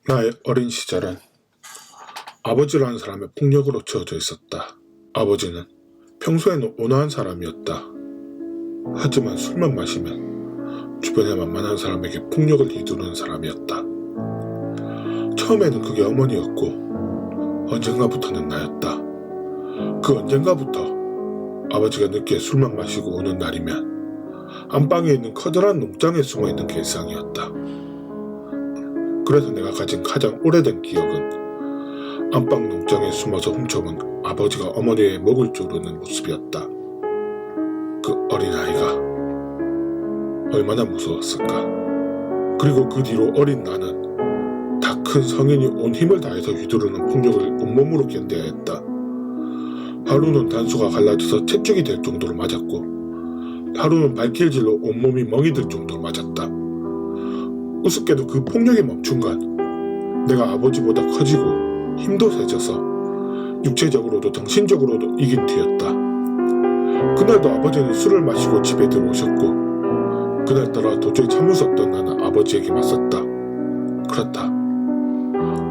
나의 어린 시절은 아버지라는 사람의 폭력으로 채워져 있었다. 아버지는 평소에는 온화한 사람이었다. 하지만 술만 마시면 주변에 만만한 사람에게 폭력을 휘두르는 사람이었다. 처음에는 그게 어머니였고 언젠가부터는 나였다. 그 언젠가부터 아버지가 늦게 술만 마시고 오는 날이면 안방에 있는 커다란 농장에 숨어있는 게 일상이었다. 그래서 내가 가진 가장 오래된 기억은 안방 농장에 숨어서 훔쳐본 아버지가 어머니의 목을 조르는 모습이었다. 그 어린아이가 얼마나 무서웠을까. 그리고 그 뒤로 어린 나는 다 큰 성인이 온 힘을 다해서 휘두르는 폭력을 온몸으로 견뎌야 했다. 하루는 단수가 갈라져서 채찍이 될 정도로 맞았고, 하루는 발길질로 온몸이 멍이 들 정도로 맞았다. 우습게도 그 폭력이 멈춘 건 내가 아버지보다 커지고 힘도 세져서 육체적으로도 정신적으로도 이긴 뒤였다. 그날도 아버지는 술을 마시고 집에 들어오셨고, 그날따라 도저히 참을 수 없던 나는 아버지에게 맞섰다. 그렇다.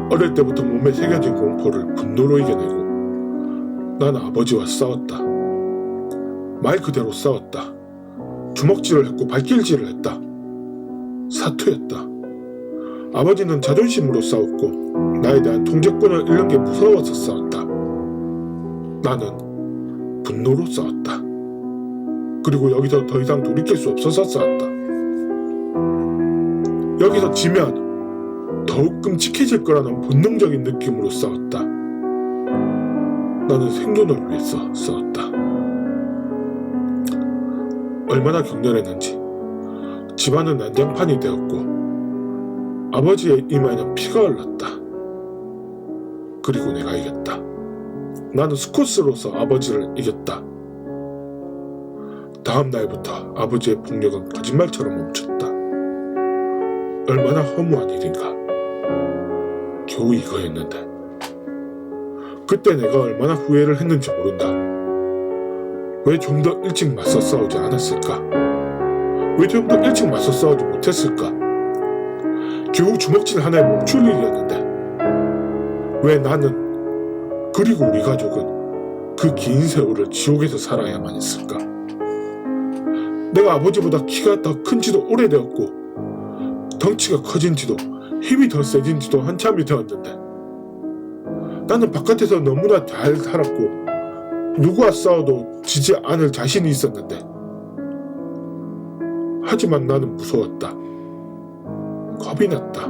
어릴 때부터 몸에 새겨진 공포를 분노로 이겨내고 나는 아버지와 싸웠다. 말 그대로 싸웠다. 주먹질을 했고 발길질을 했다. 사투였다. 아버지는 자존심으로 싸웠고 나에 대한 통제권을 잃는 게 무서워서 싸웠다. 나는 분노로 싸웠다. 그리고 여기서 더 이상 돌이킬 수 없어서 싸웠다. 여기서 지면 더욱 끔찍해질 거라는 본능적인 느낌으로 싸웠다. 나는 생존을 위해서 싸웠다. 얼마나 격렬했는지 집안은 난장판이 되었고 아버지의 이마에는 피가 흘렀다. 그리고 내가 이겼다. 나는 스코스로서 아버지를 이겼다. 다음 날부터 아버지의 폭력은 거짓말처럼 멈췄다. 얼마나 허무한 일인가. 겨우 이거였는데. 그때 내가 얼마나 후회를 했는지 모른다. 왜 좀 더 일찍 맞서 싸우지 않았을까? 왜 좀 더 일찍 맞서 싸우지 못했을까? 겨우 주먹질 하나에 멈출 일이었는데 왜 나는, 그리고 우리 가족은 그 긴 세월을 지옥에서 살아야만 했을까? 내가 아버지보다 키가 더 큰지도 오래되었고 덩치가 커진지도 힘이 더 세진지도 한참이 되었는데 나는 바깥에서 너무나 잘 살았고 누구와 싸워도 지지 않을 자신이 있었는데, 하지만 나는 무서웠다. 겁이 났다.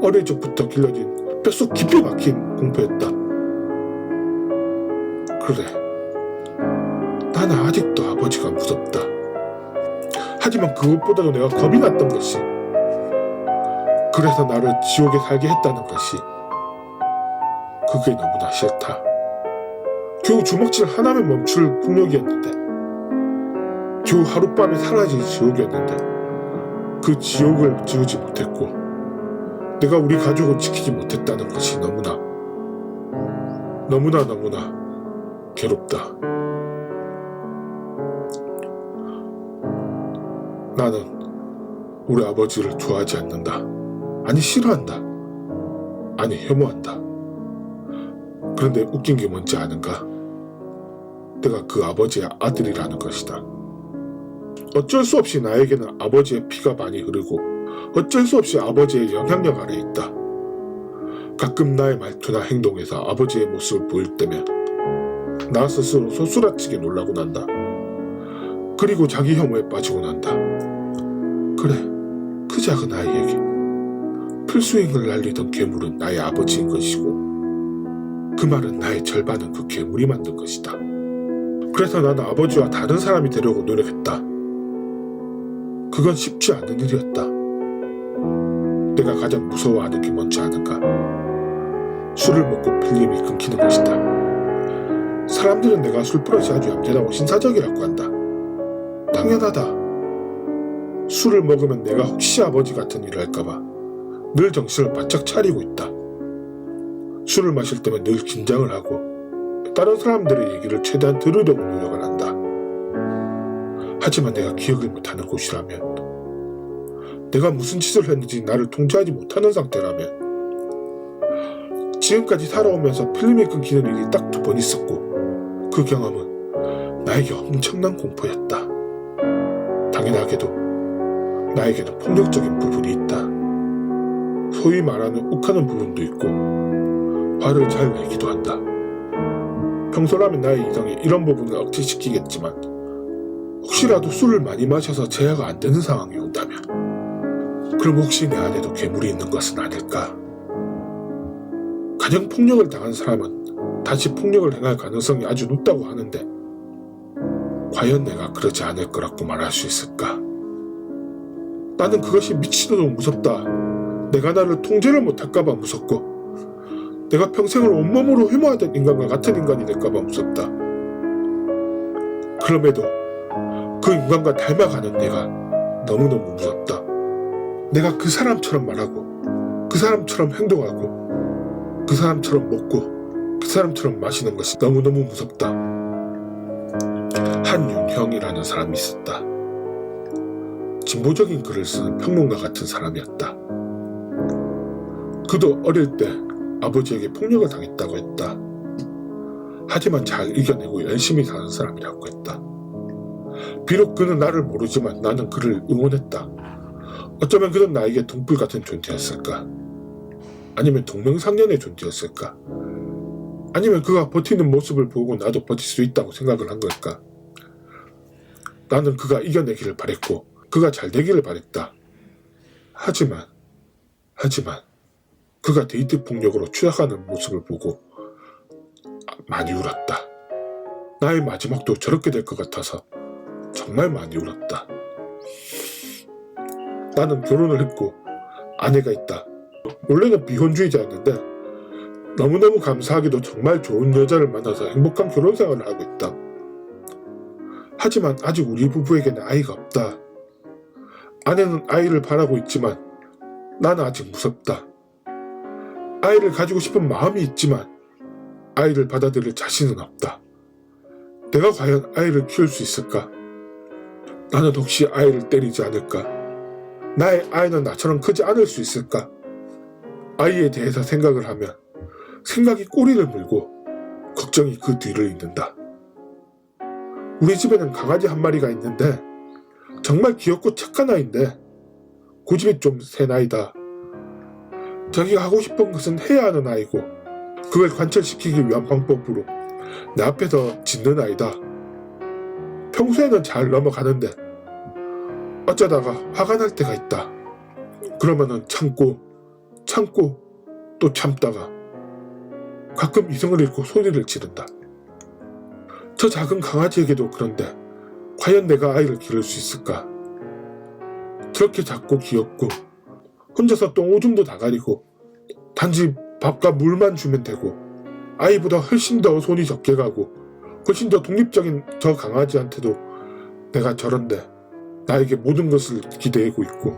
어릴 적부터 길러진 뼛속 깊이 박힌 공포였다. 그래, 나는 아직도 아버지가 무섭다. 하지만 그것보다도 내가 겁이 났던 것이, 그래서 나를 지옥에 살게 했다는 것이, 그게 너무나 싫다. 겨우 주먹질 하나면 멈출 폭력이었는데, 겨우 하룻밤에 사라질 지옥이었는데, 그 지옥을 지우지 못했고 내가 우리 가족을 지키지 못했다는 것이 너무나 괴롭다. 나는 우리 아버지를 좋아하지 않는다. 아니, 싫어한다. 아니, 혐오한다. 그런데 웃긴 게 뭔지 아는가? 내가 그 아버지의 아들이라는 것이다. 어쩔 수 없이 나에게는 아버지의 피가 많이 흐르고 어쩔 수 없이 아버지의 영향력 아래 있다. 가끔 나의 말투나 행동에서 아버지의 모습을 보일 때면 나 스스로 소스라치게 놀라고 난다. 그리고 자기 혐오에 빠지고 난다. 그래, 그 작은 아이에게 풀스윙을 날리던 괴물은 나의 아버지인 것이고 그 말은 나의 절반은 그 괴물이 만든 것이다. 그래서 나는 아버지와 다른 사람이 되려고 노력했다. 그건 쉽지 않은 일이었다. 내가 가장 무서워하는 게 뭔지 아는가? 술을 먹고 필름이 끊기는 것이다. 사람들은 내가 술버릇이 아주 얌전하고 신사적이라고 한다. 당연하다. 술을 먹으면 내가 혹시 아버지 같은 일을 할까봐 늘 정신을 바짝 차리고 있다. 술을 마실 때면 늘 긴장을 하고 다른 사람들의 얘기를 최대한 들으려고 노력을 한다. 하지만 내가 기억을 못하는 곳이라면 내가 무슨 짓을 했는지 나를 통제하지 못하는 상태라면 지금까지 살아오면서 필름이 끊기는 일이 딱 2번 있었고 그 경험은 나에게 엄청난 공포였다. 당연하게도 나에게는 폭력적인 부분이 있다. 소위 말하는 욱하는 부분도 있고 화를 잘 내기도 한다. 평소라면 나의 이성이 이런 부분을 억제시키겠지만 혹시라도 술을 많이 마셔서 제어가 안 되는 상황이 온다면 그럼 혹시 내 안에도 괴물이 있는 것은 아닐까? 가정폭력을 당한 사람은 다시 폭력을 행할 가능성이 아주 높다고 하는데 과연 내가 그러지 않을 거라고 말할 수 있을까? 나는 그것이 미치도록 무섭다. 내가 나를 통제를 못할까봐 무섭고 내가 평생을 온몸으로 혐오하던 인간과 같은 인간이 될까봐 무섭다. 그럼에도 그 인간과 닮아가는 내가 너무너무 무섭다. 내가 그 사람처럼 말하고 그 사람처럼 행동하고 그 사람처럼 먹고 그 사람처럼 마시는 것이 너무너무 무섭다. 한윤형이라는 사람이 있었다. 진보적인 글을 쓰는 평론가 같은 사람이었다. 그도 어릴 때 아버지에게 폭력을 당했다고 했다. 하지만 잘 이겨내고 열심히 사는 사람이라고 했다. 비록 그는 나를 모르지만 나는 그를 응원했다. 어쩌면 그는 나에게 동물 같은 존재였을까? 아니면 동명상련의 존재였을까? 아니면 그가 버티는 모습을 보고 나도 버틸 수 있다고 생각을 한 걸까? 나는 그가 이겨내기를 바랬고 그가 잘 되기를 바랬다. 하지만 그가 데이트 폭력으로 추락하는 모습을 보고 많이 울었다. 나의 마지막도 저렇게 될 것 같아서 정말 많이 울었다. 나는 결혼을 했고 아내가 있다. 원래는 비혼주의자였는데 너무너무 감사하게도 정말 좋은 여자를 만나서 행복한 결혼 생활을 하고 있다. 하지만 아직 우리 부부에게는 아이가 없다. 아내는 아이를 바라고 있지만 나는 아직 무섭다. 아이를 가지고 싶은 마음이 있지만 아이를 받아들일 자신은 없다. 내가 과연 아이를 키울 수 있을까? 나는 혹시 아이를 때리지 않을까? 나의 아이는 나처럼 크지 않을 수 있을까? 아이에 대해서 생각을 하면 생각이 꼬리를 물고 걱정이 그 뒤를 잇는다. 우리 집에는 강아지 한 마리가 있는데 정말 귀엽고 착한 아이인데 고집이 좀 센 아이다. 자기가 하고 싶은 것은 해야 하는 아이고 그걸 관철시키기 위한 방법으로 내 앞에서 짖는 아이다. 평소에는 잘 넘어가는데 어쩌다가 화가 날 때가 있다. 그러면은 참고 또 참다가 가끔 이성을 잃고 소리를 지른다. 저 작은 강아지에게도 그런데 과연 내가 아이를 기를 수 있을까? 저렇게 작고 귀엽고 혼자서 똥오줌도 다 가리고 단지 밥과 물만 주면 되고 아이보다 훨씬 더 손이 적게 가고 훨씬 더 독립적인 저 강아지한테도 내가 저런데 나에게 모든 것을 기대고 있고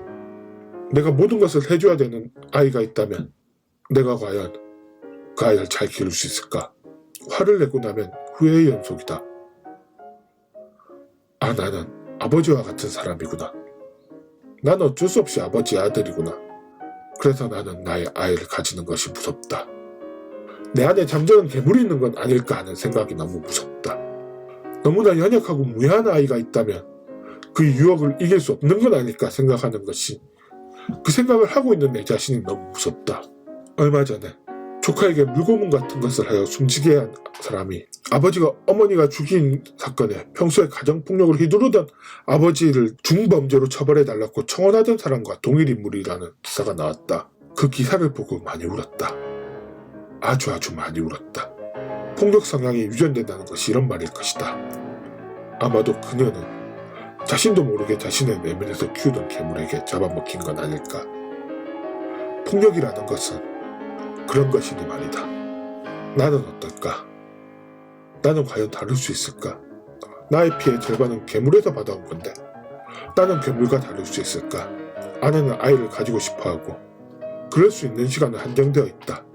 내가 모든 것을 해줘야 되는 아이가 있다면 내가 과연 그 아이를 잘 기를 수 있을까? 화를 내고 나면 후회의 연속이다. 아, 나는 아버지와 같은 사람이구나. 나는 어쩔 수 없이 아버지의 아들이구나. 그래서 나는 나의 아이를 가지는 것이 무섭다. 내 안에 잠자는 괴물이 있는 건 아닐까 하는 생각이 너무 무섭다. 너무나 연약하고 무해한 아이가 있다면 그 유혹을 이길 수 없는 건 아닐까 생각하는 것이 그 생각을 하고 있는 내 자신이 너무 무섭다. 얼마 전에 조카에게 물고문 같은 것을 하여 숨지게 한 사람이 아버지가 어머니가 죽인 사건에 평소에 가정폭력을 휘두르던 아버지를 중범죄로 처벌해달라고 청원하던 사람과 동일 인물이라는 기사가 나왔다. 그 기사를 보고 많이 울었다. 아주 많이 울었다. 폭력 성향이 유전된다는 것이 이런 말일 것이다. 아마도 그녀는 자신도 모르게 자신의 내면에서 키우던 괴물에게 잡아먹힌 건 아닐까. 폭력이라는 것은 그런 것이니 말이다. 나는 어떨까? 나는 과연 다룰 수 있을까? 나의 피해 절반은 괴물에서 받아온 건데 나는 괴물과 다룰 수 있을까? 아내는 아이를 가지고 싶어하고 그럴 수 있는 시간은 한정되어 있다.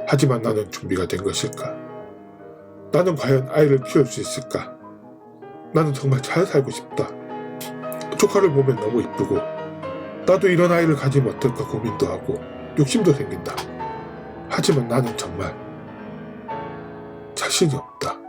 하지만 나는 준비가 된 것일까? 나는 과연 아이를 키울 수 있을까? 나는 정말 잘 살고 싶다. 조카를 보면 너무 이쁘고 나도 이런 아이를 가지면 어떨까 고민도 하고 욕심도 생긴다. 하지만 나는 정말 자신이 없다.